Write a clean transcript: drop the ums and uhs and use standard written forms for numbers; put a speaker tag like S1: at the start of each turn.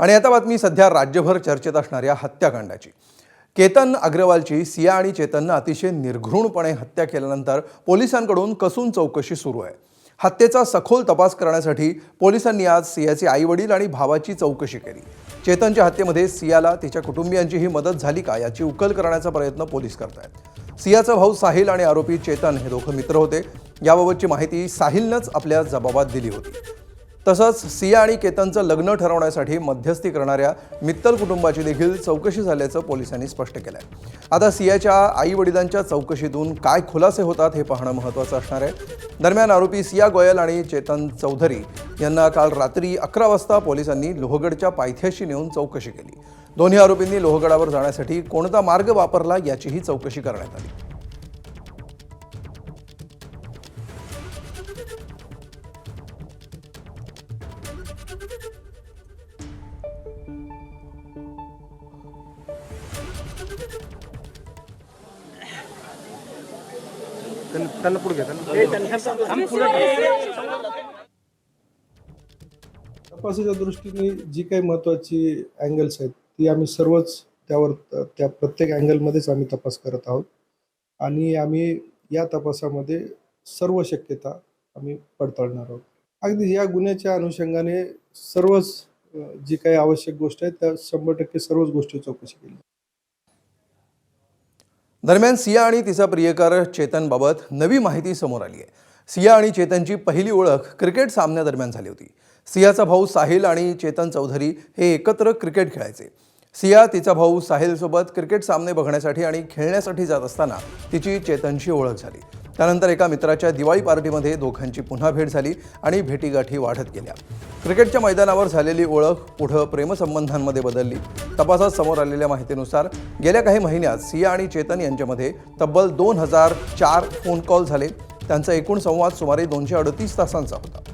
S1: आणि आता बातमी सध्या राज्यभर चर्चेत असणाऱ्या हत्याकांडाची। केतन अग्रवालची सिया आणि चेतननं अतिशय निर्घृणपणे हत्या केल्यानंतर पोलिसांकडून कसून चौकशी सुरू आहे। हत्येचा सखोल तपास करण्यासाठी पोलिसांनी आज सियाचे आईवडील आणि भावाची चौकशी केली। चेतनच्या हत्येमध्ये सियाला तिच्या कुटुंबियांचीही मदत झाली का याची उकल करण्याचा प्रयत्न पोलीस करतायत। सियाचा भाऊ साहिल आणि आरोपी चेतन हे दोघं मित्र होते। याबाबतची माहिती साहिलनंच आपल्या जबाबात दिली होती। तसंच सिया आणि केतनचं लग्न ठरवण्यासाठी मध्यस्थी करणाऱ्या मित्तल कुटुंबाची देखील चौकशी झाल्याचं पोलिसांनी स्पष्ट केलंय। आता सियाच्या आई-वडिलांच्या चौकशीतून काय खुलासे होतात हे पाहणं महत्त्वाचं असणार आहे। दरम्यान आरोपी सिया गोयल आणि चेतन चौधरी यांना काल रात्री 11 वाजता पोलिसांनी लोहगडच्या पायथ्याशी नेऊन चौकशी केली। दोन्ही आरोपींनी लोहगडावर जाण्यासाठी कोणता मार्ग वापरला याचीही चौकशी करण्यात आली।
S2: त्यांना पुढे घ्या
S3: तपासाच्या दृष्टीने जी काही महत्त्वाची अँगल्स आहेत ती आम्ही सर्वच त्या प्रत्येक अँगलमध्येच आम्ही तपास करत आहोत आणि आम्ही या तपासामध्ये सर्व शक्यता आम्ही पडताळणार आहोत। अगदी या गुन्ह्याच्या अनुषंगाने सर्वच जी काही आवश्यक गोष्ट आहेत त्या 100% सर्वच गोष्टी चौकशी केली।
S1: दरम्यान सिया आणि तिचा प्रियकर चेतनबाबत नवी माहिती समोर आली आहे। सिया आणि चेतनची पहिली ओळख क्रिकेट सामन्यादरम्यान झाली होती। सियाचा भाऊ साहिल आणि चेतन चौधरी हे एकत्र क्रिकेट खेळायचे। सिया तिचा भाऊ साहिलसोबत क्रिकेट सामने बघण्यासाठी आणि खेळण्यासाठी जात असताना तिची चेतनशी ओळख झाली। त्यानंतर एका मित्राच्या दिवाळी पार्टीमध्ये दोघांची पुन्हा भेट झाली आणि भेटीगाठी वाढत गेल्या। क्रिकेटच्या मैदानावर झालेली ओळख पुढे प्रेमसंबंधांमध्ये बदलली। तपासात समोर आलेल्या माहितीनुसार गेल्या काही महिन्यात सिया आणि चेतन यांच्यामध्ये तब्बल 2004 फोन कॉल झाले। त्यांचा एकूण संवाद सुमारे 238 तासांचा होता।